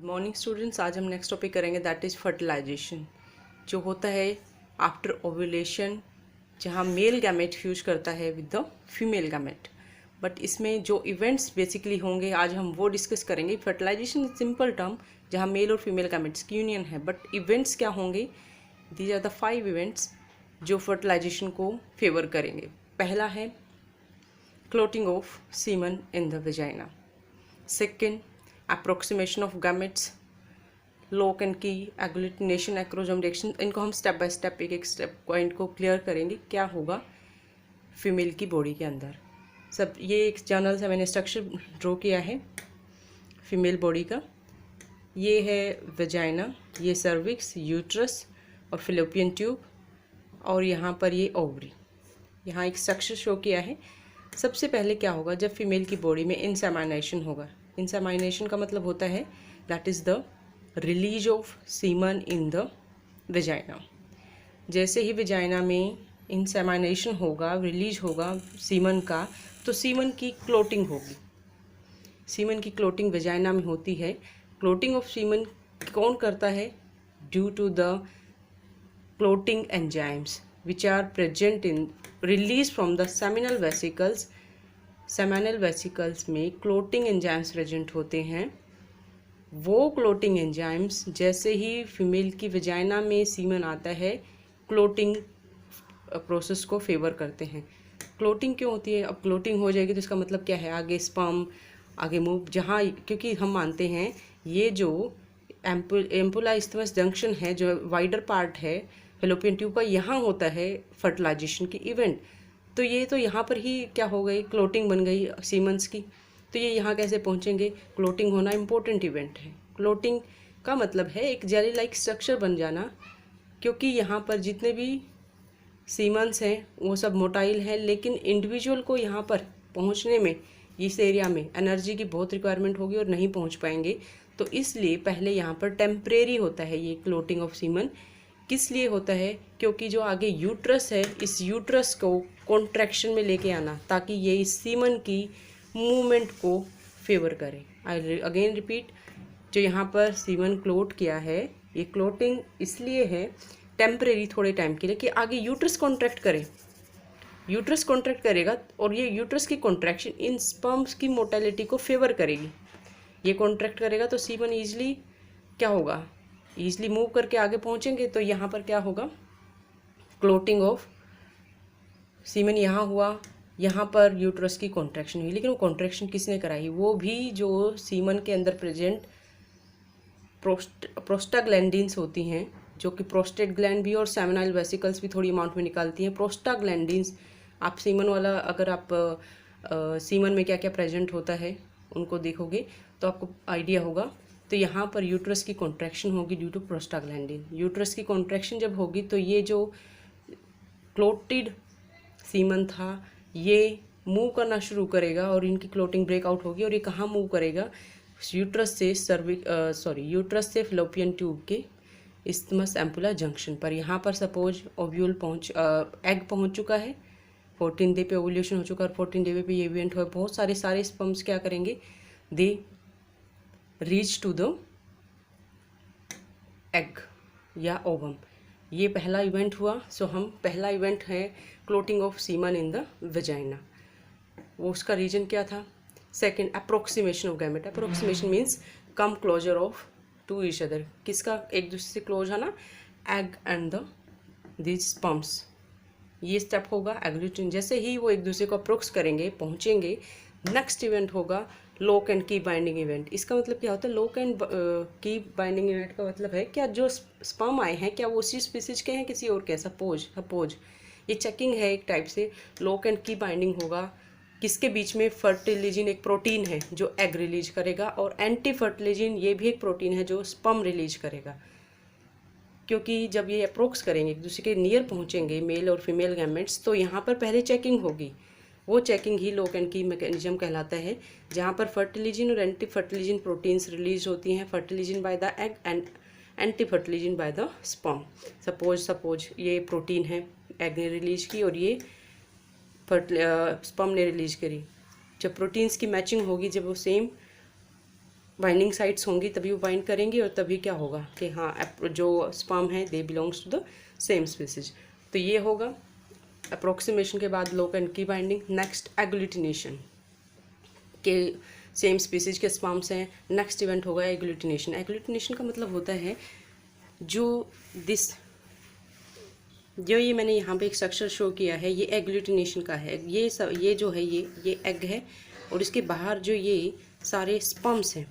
Morning students, आज हम next topic करेंगे दैट इज़ फर्टिलाइजेशन, जो होता है आफ्टर ओव्यूलेशन, जहाँ मेल गैमेट फ्यूज करता है with the female gamete. But इसमें जो इवेंट्स बेसिकली होंगे आज हम वो डिस्कस करेंगे। फर्टिलाइजेशन सिंपल टर्म जहाँ मेल और फीमेल गैमेट्स की यूनियन है, बट इवेंट्स क्या होंगे? दीज आर द 5 इवेंट्स जो फर्टिलाइजेशन को फेवर करेंगे। पहला है clotting of semen in the vagina. Second, approximation of gametes, lock and key, agglutination, acrosome reaction। इनको हम स्टेप बाय स्टेप एक स्टेप पॉइंट को क्लियर करेंगे क्या होगा फीमेल की बॉडी के अंदर। सब ये एक जनरल से मैंने स्ट्रक्चर ड्रॉ किया है फीमेल बॉडी का। ये है वेजाइना, ये सर्विक्स, यूट्रस और फिलोपियन ट्यूब, और यहाँ पर ये ओवरी। यहाँ एक स्ट्रक्चर शो किया है। सबसे पहले क्या होगा जब फीमेल की बॉडी में इंसेमिनेशन होगा? इंसेमिनेशन का मतलब होता है that is the release of semen in the vagina. जैसे ही वेजाइना में इंसेमिनेशन होगा, रिलीज होगा सीमन का, तो सीमन की क्लोटिंग होगी। सीमन की क्लोटिंग वेजाइना में होती है। क्लोटिंग ऑफ सीमन कौन करता है? Due to the clotting enzymes which are present in release from the seminal vesicles। Seminal vesicles में क्लोटिंग एंजाइम्स प्रेजेंट होते हैं। वो क्लोटिंग एंजाइम्स जैसे ही फीमेल की वेजाइना में सीमन आता है, क्लोटिंग प्रोसेस को फेवर करते हैं। क्लोटिंग क्यों होती है? अब क्लोटिंग हो जाएगी तो इसका मतलब क्या है? आगे स्पर्म आगे मूव, जहाँ क्योंकि हम मानते हैं ये जो एम्पुला इस्थमस जंक्शन है, जो वाइडर पार्ट है फेलोपियन ट्यूब का, यहाँ होता है फर्टिलाइजेशन की इवेंट। तो ये तो यहाँ पर ही क्या हो गई? क्लोटिंग बन गई सीमन्स की। तो ये यहाँ कैसे पहुँचेंगे? क्लोटिंग होना इम्पोर्टेंट इवेंट है। क्लोटिंग का मतलब है एक जेली लाइक स्ट्रक्चर बन जाना, क्योंकि यहाँ पर जितने भी सीमन्स हैं वो सब मोटाइल हैं, लेकिन इंडिविजुअल को यहाँ पर पहुँचने में, इस एरिया में एनर्जी की बहुत रिक्वायरमेंट होगी और नहीं पहुँच पाएंगे। तो इसलिए पहले यहाँ पर टेम्परेरी होता है ये क्लोटिंग ऑफ सीमन। किस लिए होता है? क्योंकि जो आगे यूट्रस है, इस यूट्रस को कॉन्ट्रैक्शन में लेके आना, ताकि ये इस सीमन की मूवमेंट को फेवर करे। आई अगेन रिपीट, जो यहाँ पर सीमन क्लोट किया है, ये क्लोटिंग इसलिए है टेम्परेरी, थोड़े टाइम के लिए, कि आगे यूट्रस कॉन्ट्रैक्ट करे। यूट्रस कॉन्ट्रैक्ट करेगा और ये यूट्रस की कॉन्ट्रैक्शन इन स्पर्म्स की मोटेलिटी को फेवर करेगी। ये कॉन्ट्रैक्ट करेगा तो सीमन ईजिली क्या होगा? ईजिली मूव करके आगे पहुँचेंगे। तो यहाँ पर क्या होगा? क्लोटिंग ऑफ सीमन यहाँ हुआ, यहाँ पर यूट्रस की कॉन्ट्रैक्शन हुई। लेकिन वो कॉन्ट्रैक्शन किसने कराई? वो भी जो सीमन के अंदर प्रेजेंट प्रोस्टाग्लैंडिन्स होती हैं, जो कि प्रोस्टेट ग्लैंड भी और सेमिनल वेसिकल्स भी थोड़ी अमाउंट में निकालती हैं। प्रोस्टाग्लैंडिन्स, आप सीमन वाला, अगर आप सीमन में क्या क्या प्रेजेंट होता है उनको देखोगे तो आपको आइडिया होगा। तो यहाँ पर यूट्रस की कॉन्ट्रैक्शन होगी ड्यू टू प्रोस्टाग्लैंडिन। यूट्रस की कॉन्ट्रैक्शन जब होगी तो ये जो क्लोटेड सीमन था ये मूव करना शुरू करेगा और इनकी क्लोटिंग ब्रेकआउट होगी। और ये कहाँ मूव करेगा? यूट्रस से यूट्रस से फिलोपियन ट्यूब के इस्थमस एम्पुला जंक्शन पर। यहाँ पर सपोज ओव्यूल एग पहुँच चुका है, 14 डे पे ओव्यूलेशन हो चुका है, और 14 डे पे ये इवेंट हो, बहुत सारे स्पर्म्स क्या करेंगे? They reach to the egg या ओवम। ये पहला इवेंट हुआ। सो हम पहला इवेंट है clotting of semen in the vagina. वो उसका रीजन क्या था? Second, approximation of gamete. Approximation means come closer of to each other. किसका एक दूसरे से क्लोज आना? Egg and the this sperms. ये स्टेप होगा एग्लूटिन। जैसे ही वो एक दूसरे को अप्रोक्स करेंगे, पहुँचेंगे, नेक्स्ट इवेंट होगा lock and key binding event. इसका मतलब क्या होता है? Lock and key binding event का मतलब है क्या जो स्पर्म आए हैं क्या वो उसी स्पीसीज के हैं किसी और के? सपोज ये चेकिंग है एक टाइप से। लॉक एंड की बाइंडिंग होगा किसके बीच में? फर्टिलिजिन एक प्रोटीन है जो एग रिलीज करेगा, और एंटी फर्टिलिजिन ये भी एक प्रोटीन है जो स्पर्म रिलीज करेगा। क्योंकि जब ये अप्रोक्स करेंगे, एक दूसरे के नियर पहुँचेंगे मेल और फीमेल गैमेट्स, तो यहाँ पर पहले चेकिंग होगी। वो चेकिंग ही लॉक एंड की मैकेनिज्म कहलाता है, जहाँ पर फर्टिलिजिन और एंटी फर्टिलिजिन प्रोटीन्स रिलीज होती हैं। Fertilizin by the egg and anti fertilizin by the sperm. Suppose ये प्रोटीन है, एग ने रिलीज की और ये स्पर्म ने रिलीज करी। जब प्रोटीन्स की मैचिंग होगी, जब वो सेम बाइंडिंग साइट्स होंगी तभी वो बाइंड करेंगे, और तभी क्या होगा कि हाँ जो स्पर्म है they belongs to the same species. तो ये होगा अप्रोक्सीमेशन के बाद lock and key binding. Next agglutination के सेम स्पीसीज के स्पर्म्स हैं, नेक्स्ट इवेंट होगा एग्लूटिनेशन। एग्लूटिनेशन का मतलब होता है जो ये मैंने यहाँ पे एक स्ट्रक्चर शो किया है, ये एग्लूटिनेशन का है। ये जो है ये एग है, और इसके बाहर जो ये सारे स्पर्म्स हैं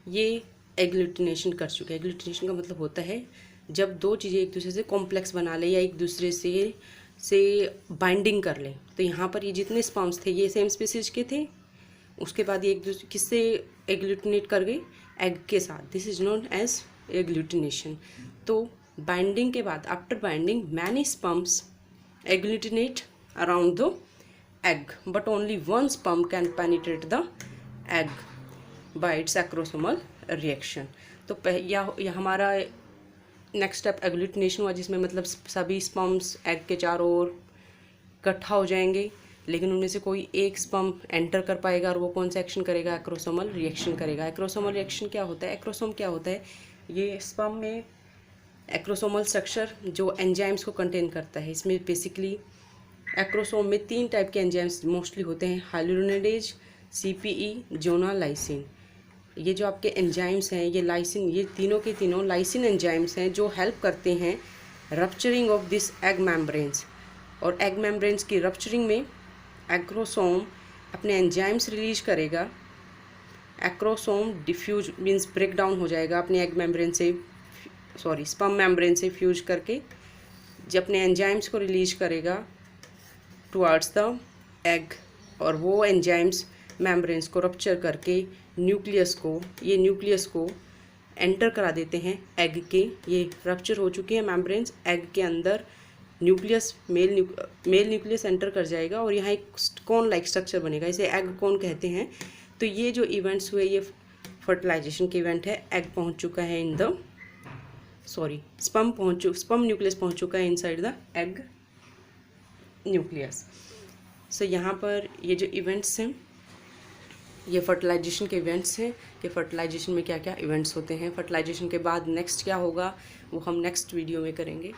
ये एग्लूटिनेशन कर चुके हैं। एग्लूटिनेशन का मतलब होता है जब दो चीज़ें एक दूसरे से कॉम्प्लेक्स बना ले या एक दूसरे से बाइंडिंग कर ले। तो यहाँ पर ये जितने स्पर्म्स थे ये सेम स्पीसीज के थे, उसके बाद ये एक दूसरे किससे एग्लूटिनेट कर गए, एग के साथ। This is known as agglutination. तो बाइंडिंग के बाद after binding many sperms agglutinate around the egg, but only one sperm can penetrate the egg by its acrosomal reaction। तो यह हमारा नेक्स्ट स्टेप एग्लूटिनेशन हुआ, जिसमें मतलब सभी स्पर्म्स एग के चारों ओर इकट्ठा हो जाएंगे, लेकिन उनमें से कोई एक स्पर्म एंटर कर पाएगा, और वो कौन सा एक्शन करेगा, एक्रोसोमल रिएक्शन करेगा। एक्रोसोमल रिएक्शन क्या होता है, एक्रोसोम क्या होता है, ये स्पर्म में एक्रोसोमल स्ट्रक्चर जो एंजाइम्स को कंटेन करता है। इसमें बेसिकली एक्रोसोम में 3 टाइप के एंजाइम्स मोस्टली होते हैं, हाइलुरोनिडेज, CPE, जोना, लाइसिन। ये जो आपके एंजाइम्स हैं ये लाइसिन, ये तीनों के तीनों लाइसिन एंजाइम्स हैं जो हेल्प करते हैं rupturing of this egg membranes. और एग मेम्ब्रेन्स की रप्चरिंग में एक्रोसोम अपने एंजाइम्स रिलीज करेगा। Acrosome diffuse means break down हो जाएगा अपने एग मेम्ब्रेन से, स्पर्म मेम्ब्रेन से फ्यूज करके, जब अपने एंजाइम्स को रिलीज करेगा टुवर्ड्स द एग, और वो एंजाइम्स मेम्ब्रेन्स को रप्चर करके न्यूक्लियस को एंटर करा देते हैं एग के। ये रप्चर हो चुकी है मेम्ब्रेन्स, एग के अंदर न्यूक्लियस मेल न्यूक्लियस एंटर कर जाएगा, और यहाँ एक कोन लाइक स्ट्रक्चर बनेगा, इसे एग कोन कहते हैं। तो ये जो इवेंट्स हुए ये फर्टिलाइजेशन के इवेंट है। एग पहुँच चुका है स्पर्म न्यूक्लियस पहुँच चुका है इनसाइड द एग न्यूक्लियस। सो यहाँ पर ये जो इवेंट्स हैं ये फर्टिलाइजेशन के इवेंट्स हैं कि फर्टिलाइजेशन में क्या क्या इवेंट्स होते हैं। फर्टिलाइजेशन के बाद नेक्स्ट क्या होगा वो हम नेक्स्ट वीडियो में करेंगे।